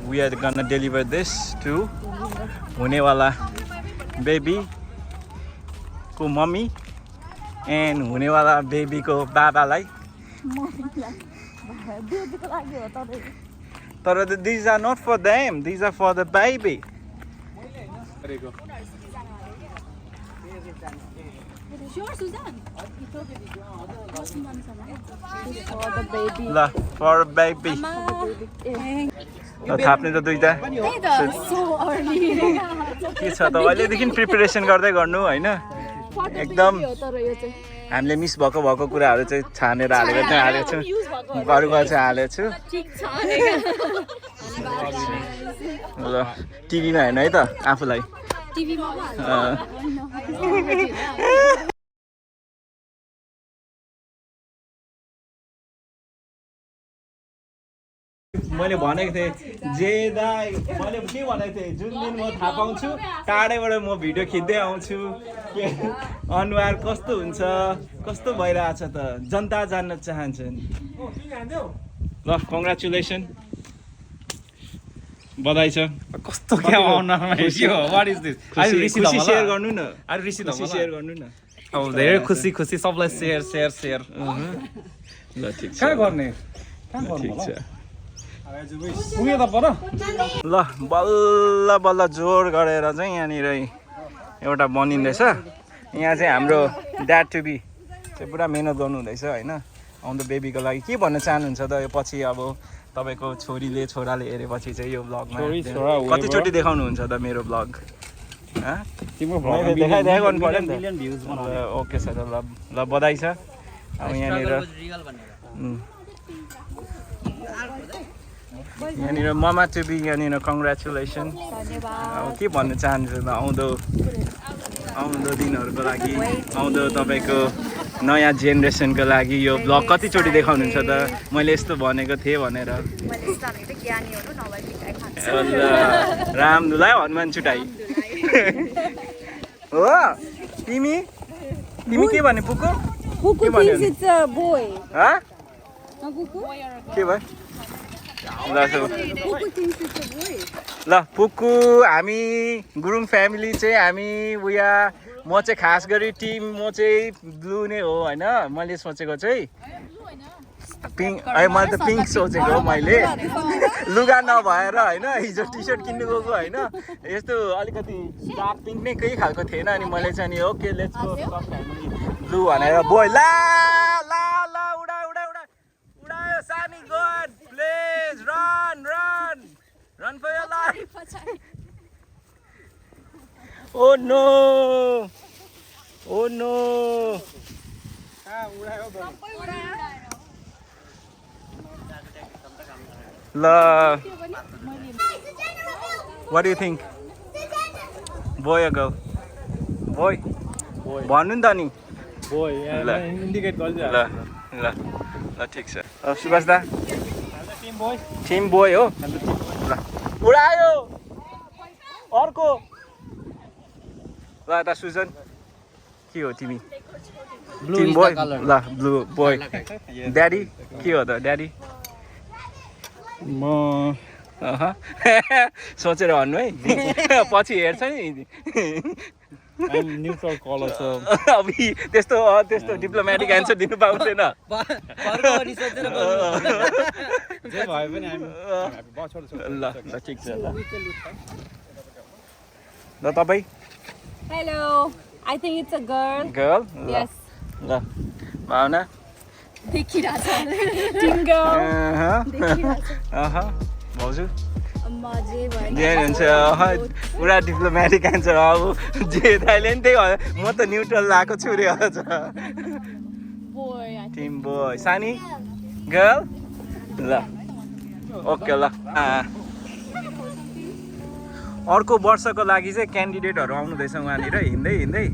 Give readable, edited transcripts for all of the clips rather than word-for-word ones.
We are gonna deliver this to हुनेवाला baby को mummy and हुनेवाला baby को बाबालाई तर these are not for them, these are for the baby. Sure, Suzanne. ल for baby. थाप्ने त दुईटा के छ त अहिलेदेखि प्रिपरेसन गर्दै गर्नु होइन एकदम हामीले मिस भएको कुराहरू चाहिँ छानेर हालेको छु घरमा चाहिँ हालेको छु ल टिभीमा हेर्नु है त आफूलाई मैले भनेको थिएँ जे दाइ मैले के भनेको थिएँ जुन दिन म थाहा पाउँछु टाढैबाट म भिडियो खिच्दै आउँछु के अनुहार कस्तो हुन्छ कस्तो भइरहेछ त जनता जान्न चाहन्छन् ल कङ्ग्रेचुलेसन बधाई छ कस्तो क्या व्हाट इज दिस खुसी सेयर गर्नु न खुसी सेयर गर्नु न अब धेरै खुसी खुसी सबलाई सेयर ल ठिक छ कहाँ गर्ने ठिक छ पुग्यो त पर ल बल्ल बल्ल जोड गरेर चाहिँ यहाँनिर एउटा बनिँदैछ यहाँ चाहिँ हाम्रो ड्याड टु बी चाहिँ पुरा मेहनत गर्नुहुँदैछ होइन आउँदो बेबीको लागि के भन्न चाहनुहुन्छ त यो पछि अब तपाईँको छोराले हेरेपछि चाहिँ यो ब्लगमा कतिचोटि देखाउनुहुन्छ त मेरो ब्लग देखाइ गर्नु पर्यो नि त ओके सर ल बधाई छ अब यहाँनिर ममा टु बी यहाँनिर कङ्ग्रेचुलेसन अब के भन्न चाहन्छु त आउँदो दिनहरूको लागि आउँदो तपाईँको नयाँ जेनेरेसनको लागि यो ब्लग कतिचोटि देखाउनुहुन्छ त मैले यस्तो भनेको थिएँ भनेर रामदुलाई हनुमान छुटाई हो तिमी के भने पुको के भन्यो के भयो ल पुक्कु हामी गुरुङ फ्यामिली चाहिँ हामी उया म चाहिँ खास गरी टिम म चाहिँ ब्लू नै हो होइन मैले सोचेको चाहिँ पिङ्क मैले त पिङ्क सोचेको हो मैले लुगा नभएर होइन हिजो टी सर्ट किन्नु गएको होइन यस्तो अलिकति डार्क पिङ्क नै केही खालको थिएन अनि मैले चाहिँ नि ओके लेट्स गो ब्लू भनेर बोय ला उडायो सानी god please run for your life Oh no! Oh no! Love. What do you think? Boy or girl? Boy. भन्नु नि त नि बोय इन्डिकेट गर्दियो ल ठिक छ सुभाष दा टिम बोय हो ल उडायो अर्को ल यता सुजन के हो तिमी टिम बोय ल ब्लू बोय ड्याडी के हो त ड्याडी म सोचेर भन्नु है पछि हेर्छ नि न्युट्रल कलर छ अब त्यस्तो डिप्लोमेटिक एन्सर दिनु पाउँदैन ल ठिक छ ल तपाईँ Hello, I think it's a girl. Girl? Yes. ल भावना देखिरहेछ टिम गर्ल भाउजू मजे भयो जे हुन्छ पुरा डिप्लोमेटिक एन्सर अब जे दाइले नि त्यही म त न्युट्रल लगाएको छु रे अझ बोय टिम बोय सानी गर्ल ल ओके ल अर्को वर्षको लागि चाहिँ क्यान्डिडेटहरू आउनुहुँदैछ उहाँनिर हिँड्दै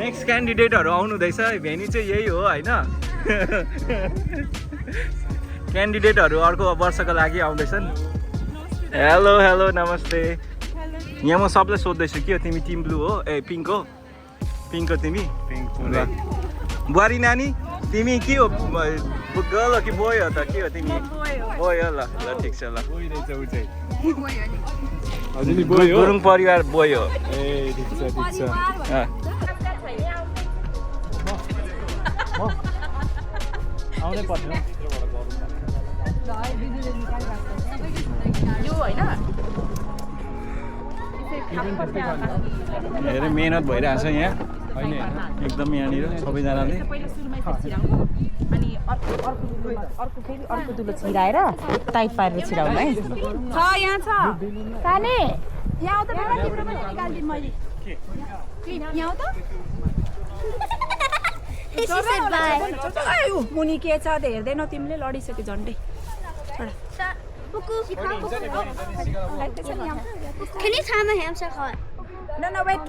नेक्स्ट क्यान्डिडेटहरू आउनु हुँदैछ भेनी चाहिँ यही हो होइन क्यान्डिडेटहरू अर्को वर्षको लागि आउँदैछन् हेलो हेलो नमस्ते यहाँ म सबलाई सोध्दैछु के हो तिमी टिम ब्लू हो ए पिङ्क हो तिमी ल बुहारी नानी तिमी के हो गर्ल हो कि बोय हो त के हो तिमी बोय हो ल ठिक छ ल गुरुङ परिवार बोय हो आउनै पर्छ धेरै मेहनत भइरहेछ यहाँ एकदम यहाँनिर सबैजनाले अर्को दुलो छिराएर टाइट पारेर छिराउनु है यहाँ छ साने यहाँ आउँदा तिम्रो पनि निकाल्दिनु मैले यहाँ आउँदा मुनि के छ त हेर्दैनौ तिमीले लडिसक्यो झन्डै Can you time the hamster caught? No, wait.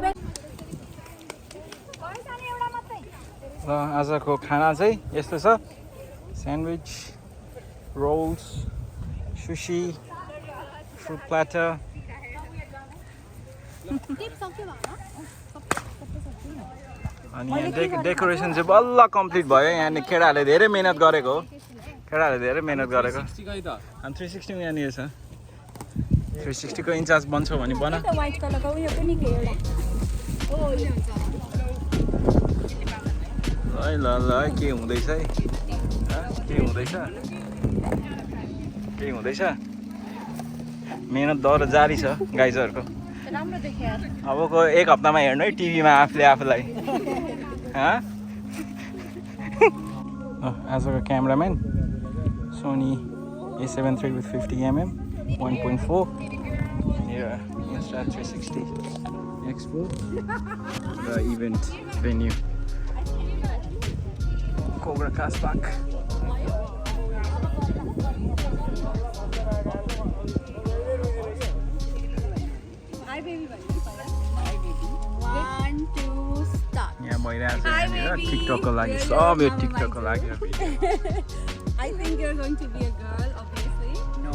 र आजको खाना चाहिँ यस्तो छ sandwich rolls sushi fruit platter अनि यहाँ डेकोरेसन चाहिँ बल्ल कम्प्लिट भयो यहाँ केटाहरूले धेरै मेहनत गरेको हो अनि 360 यहाँनिर छ 360 को इन्चार्ज बन्छौ भने बना व्हाइट कलरको उयो पनि के एउटा ल के हुँदैछ है के हुँदैछ मेहनत दौरो जारी छ गाइजहरूको अबको एक हप्तामा हेर्नु है टिभीमा आफूलाई आजको cameraman Sony A7 III with 50mm 1.4 here Insta360 Expo the event venue Cobra Cast Park Hi baby Hi baby 1 2 start यहाँ भइरहेछ यहाँनिर टिकटकको लागि सब यो टिकटकको लागि I think you're going to be a girl, obviously. No.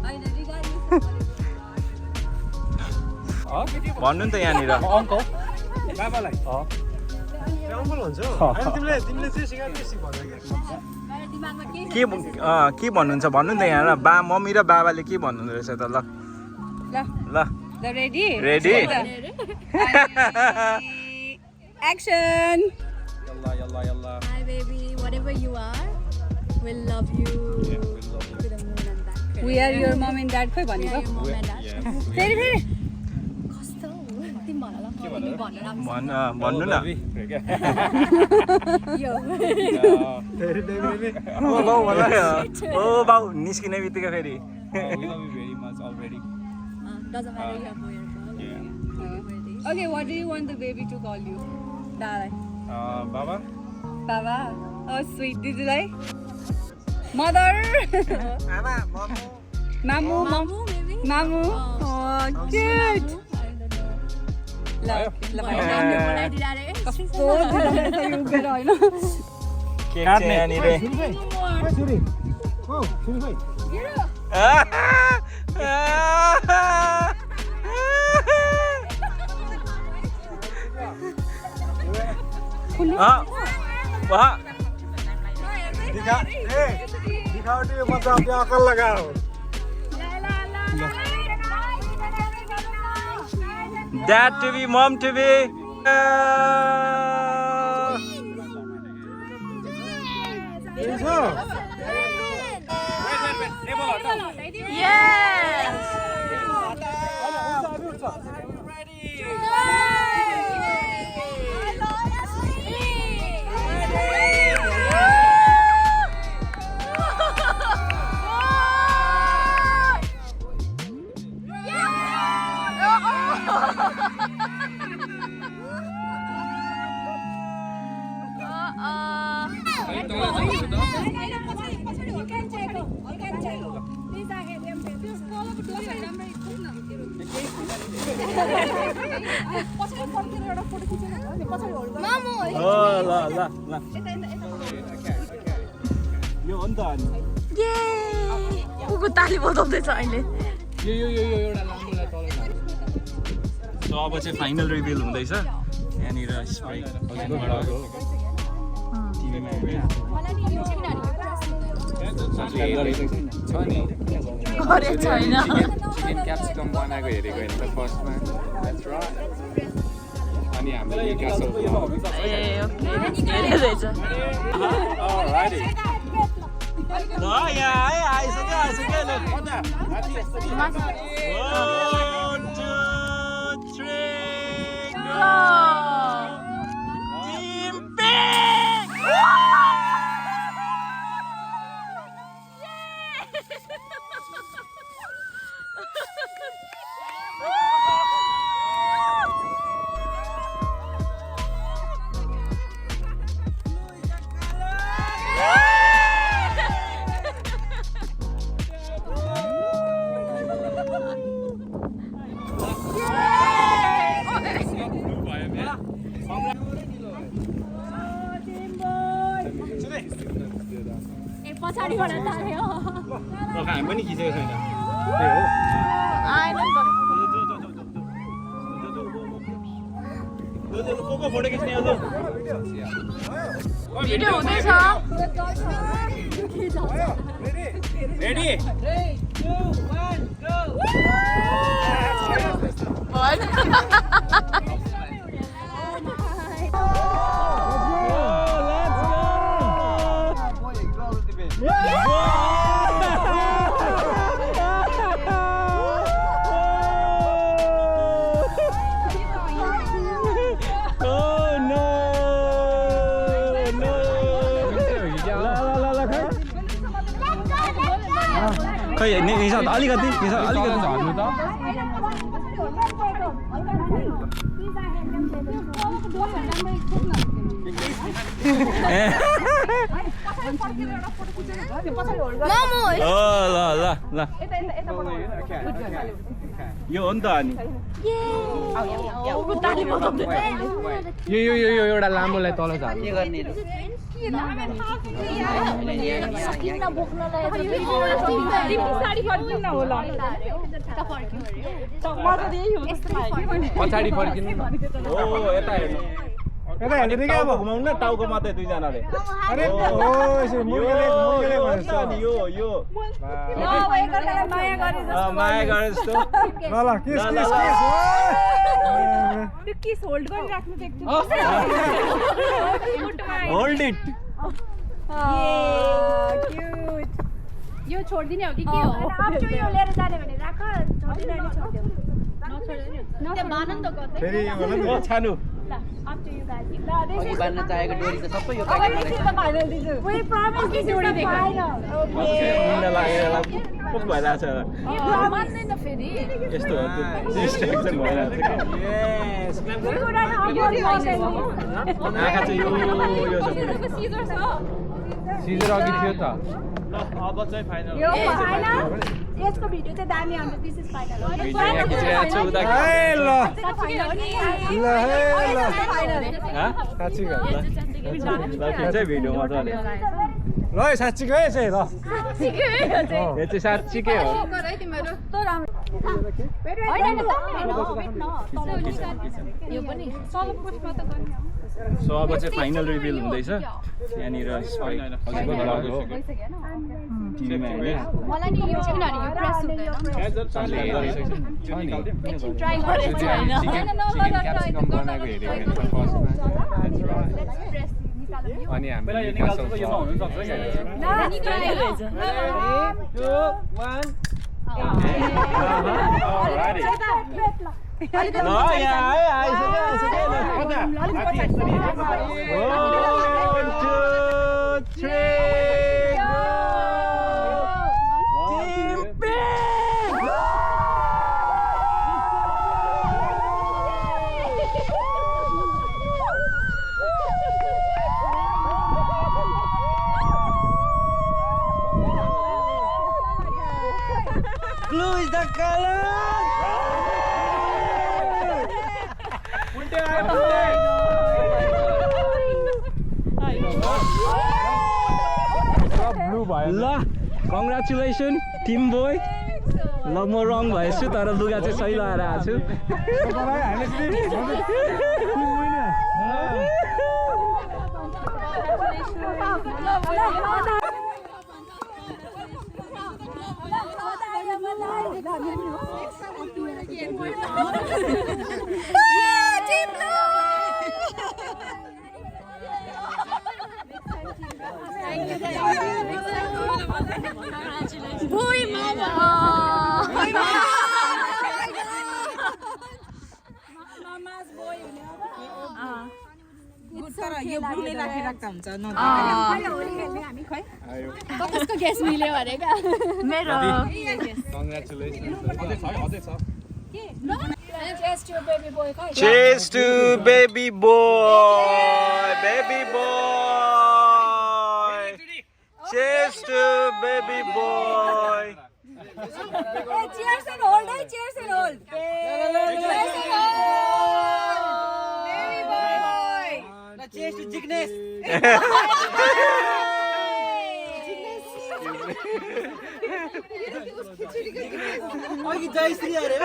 I know you guys भन्नु नि त यहाँनिर अङ्कल बाबालाई अङ्कल हुन्छ तिमीले चाहिँ सिकाएको के भन्नुहुन्छ भन्नु नि त यहाँ मम्मी र बाबाले के भन्नुहुँदो रहेछ त ल ready? Ready? Action! Yalla. Hi baby, whatever you are, we'll love you. To the moon and back. We are your mom and dad खोइ We are भनेको your mom and dad. फेरि कस्तो तिमी भन ल तिमी भन भन्नु न यो ओ बाउ निस्किने बित्तिकै फेरि doesn't matter you are boy or girl. Okay, what do you want the baby to call you? दादालाई बाबा बाबा oh sweet दिदीलाई mother आमा मामु Mamu maybe? मामु oh cute ल नामले बोलाइदिला रे कस्तो दुलाले चाहिँ उभिएर हैन केक चाहिँ यहाँनिर छुरी ओ छुरी भाइ दिखाओ ये मतलब अपने अकल लगाओ Dad to be, mom to be. You can check. Please, Mamo. ल ल ल यो हो नि त अनि ये कुकुर ताली बजाउँदैछ अहिले सो अब चाहिँ फाइनल रिभिल हुँदैछ यहाँनिर अरे छैन चिकन क्याप्सिकम बनाएको हेरेको होइन त फर्स्टमा द्याट्स राइट अनि हाम्रो क्यासल ए ओके धेरै रहेछ ल यहाँ है आइसक्यो ल 1 2 3 go Team Pink पछाडिबाट ताल्यो हामी पनि खिचेको छैन त्यही हो आएन को फोटो खिच्ने हो भिडियो हुँदैछ रेडी खै निसा अलिकति झर्नु त Mamo. ल यो हो नि त अनि कुकुर ताली बजाउँदैछ यो एउटा लामोलाई तल झार्नु पछाडि फर्किनु हो यता हेर्नु यता हेर्नु क्या अब घुमाउनु न टाउको मात्रै दुईजनाले अरे ओ यसो मुर्गेले भनेछ अनि यो माया गरे जस्तो ल किस त्यो किस होल्ड गरिराख्नु चाहिँ होल्ड इट यो छोड्दिने हो कि के हो अब यो लिएर जाने भने राख छोड्दिन नि छोड्दियो नछोड्यो बान नि त कतै फेरि यो होला नि छानु up to you guys अघि बाँध्न चाहेको डोरी त सबै यो प्याकेटमा रहेछ we promise this जोडी देखो कस्तो भइरहेको छ मान्दैन फेरि यस्तो हो त्यो डिस्ट्र्याक्सन भइरहेको छ आँखा चाहिँ यो छ सिजर अघि थियो त अब चाहिँ फाइनल यो फाइनल यसको भिडियो चाहिँ दामी आउँछ दिस इज फाइनल भिडियो यहाँ खिचिरहेको छु उता ए ल साँच्ची गयो खिच्छ भिडियो मजाले ल साँच्चीको है चाहिँ ल यो चाहिँ साँच्चीकै हो यो पनि सबैमा त गर्ने सो अब चाहिँ फाइनल रिभिल हुँदैछ यहाँनिर टिभीमा मलाई नि यो किनभने यो पुरा सुक्दैन ट्राई गरेछ हैन चिकन क्याप्सिकम बनाएको हेरेको होइन त फर्स्टमा द्याट्स राइट अनि हाम्रो क्यासल ल यहाँ है आइसक्यो 1 2 3 Blue is the color. Ulte. ल कङ्ग्रेचुलेसन टिम बोय ल म रङ भएछु तर लुगा चाहिँ सही लगाएर आएको छु Boy, mama. Mama's boy. यो ब्लूले राखेर राख्दा हुन्छ कसको गेस मिल्यो भने क्या मेरो Cheers to baby boy. Cheers to baby boy baby boy Cheers to baby boy Cheers and hold, cheers and hold. Cheers and hold. Baby boy. Cheers to Jignesh. अघि जयश्री अरे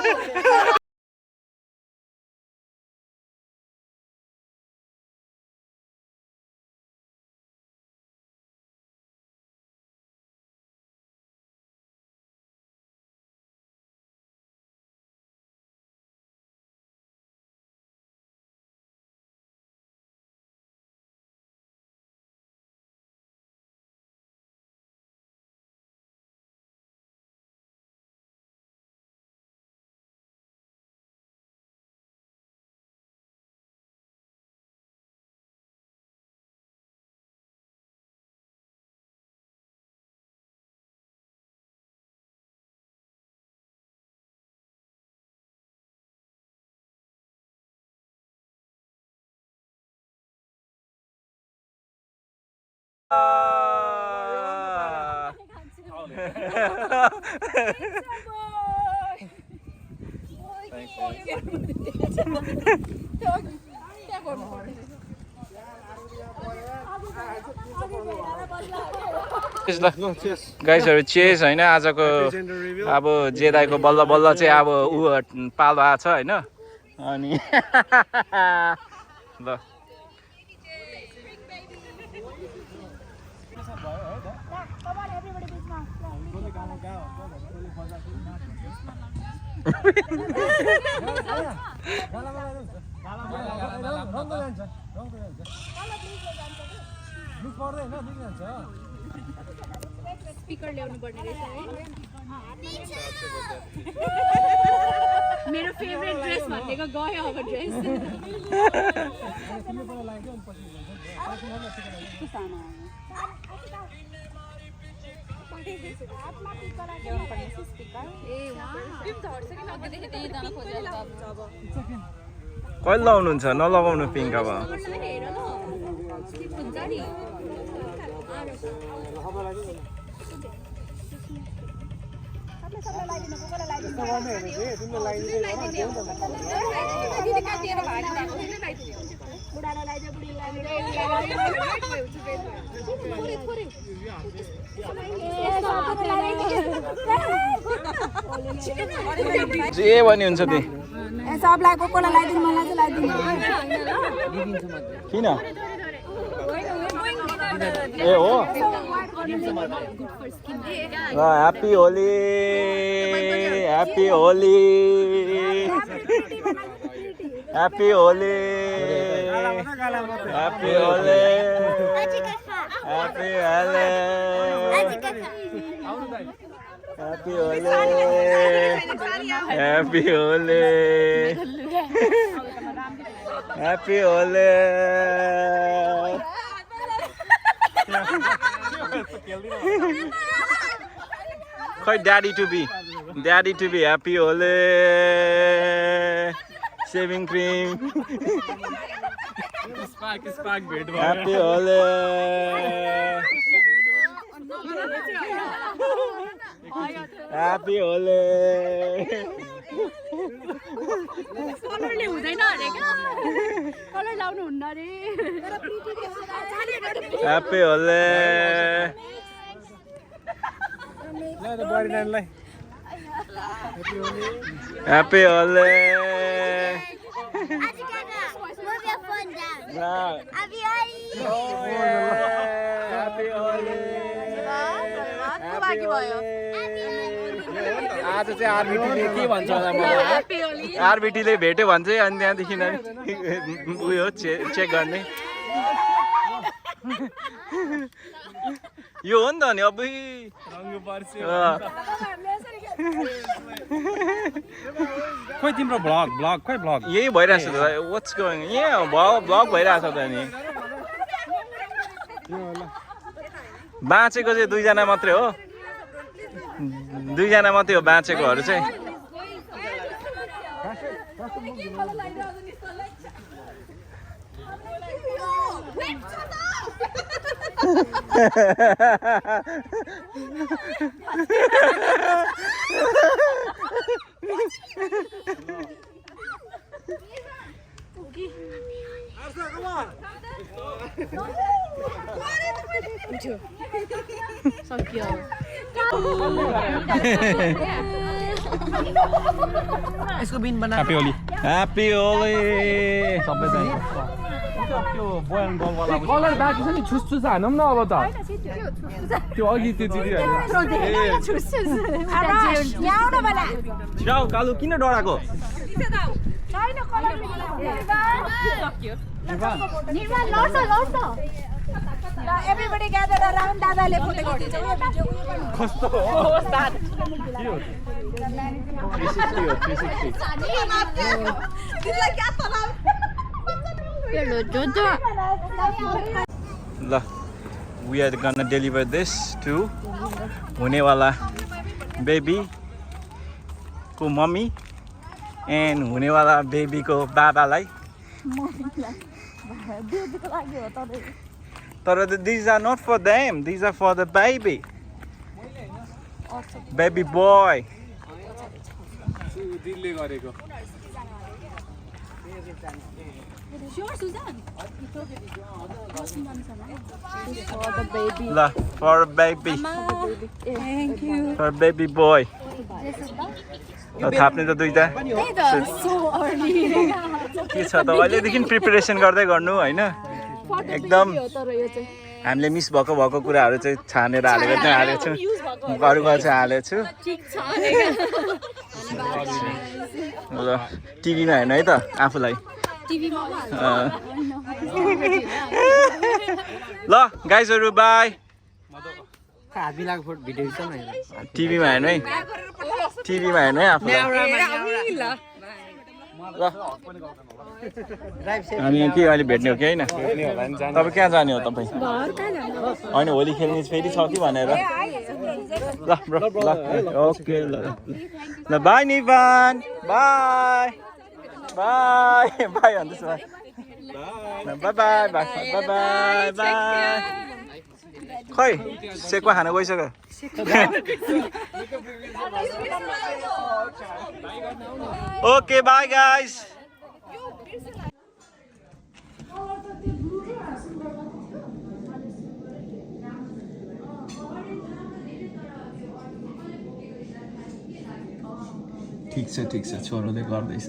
गाइसहरु चेस हैन आजको अब जेदाइको बल्ल बल्ल चाहिँ अब उ पालो आछ हैन अनि ल स्पिकर ल्याउनु पर्ने रहेछ है मेरो फेभरेट ड्रेस भनेको गयो अब ड्रेस कहिले लाउनुहुन्छ नलगाउनु पिङ्क अब जे भने हुन्छ त्यही सबलाई कोकोला लगाइदिनु मलाई चाहिँ लगाइदिनु किन ए हो ल happy Holi happy Holi happy Holi happy Holi happy Holi Happy Holi! Happy Holi! Happy Holi! Quite daddy to be happy Holi! Shaving cream! Spark bed. Happy Holi! Happy Holi! कलरले हुँदैन अरे क्या कलर लाउनु हुन्न अरे Happy Holi! ल त बुहारी नानीलाई happy Holi Move your phone down. Happy आज चाहिँ आरबिटीले के भन्छ होला मलाई आरबिटीले भेट्यो भने चाहिँ अनि त्यहाँदेखि उयो चेक गर्ने यो हो नि त नि अब खोइ तिम्रो ब्लग खोइ ब्लग यही भइरहेछ त वाट्स गोइङ यहाँ ब्लग भइरहेछ त नि बाँचेको चाहिँ 2 जना मात्रै हो 2 जना मात्रै हो बाँचेकोहरू चाहिँ यसको बिन बना ह्याप्पी होली ह्याप्पी होली सबैजना त्यो बोयन बलवाला कलर बाँकी छ नि छुस हानौँ न अब त त्यो अघि त्यो दिदी छिराउ कालु किन डराको Everybody gather around दादाले फोटो खिच्छ कस्तो हो 360 ल we are gonna deliver this to हुनेवाला बेबी को मम्मी and हुनेवाला बेबी को बाबालाई तर these are not for them, these are for the baby boy दिदीले गरेको ल for baby Thank you. for baby boy ल थाप्ने त दुईटा So early. के छ त अहिलेदेखि प्रिपरेसन गर्दै गर्नु हैन एकदम हामीले मिस भएको कुराहरू चाहिँ छानेर हालेको चाहिँ हालेको छु अरूको चाहिँ हालेको छु ल टिभीमा हेर्नु है त आफूलाई ल गाइजहरू बाई हाबी लाग फोटो भिडियो छ न टिभीमा हेर्नु है आफूलाई ल हामी के अहिले भेट्ने हो कि होइन तपाईँ कहाँ जाने हो तपाईँ होइन होली खेल्ने फेरि छ कि भनेर ल ब्रो ल ओके ल ल बाई निवान बाई बाई बाई भन्दैछ by by by by by खै सेक्वा खाना गइसक्यो ओके बाई गाइस ठिक छ छोरोले गर्दैछ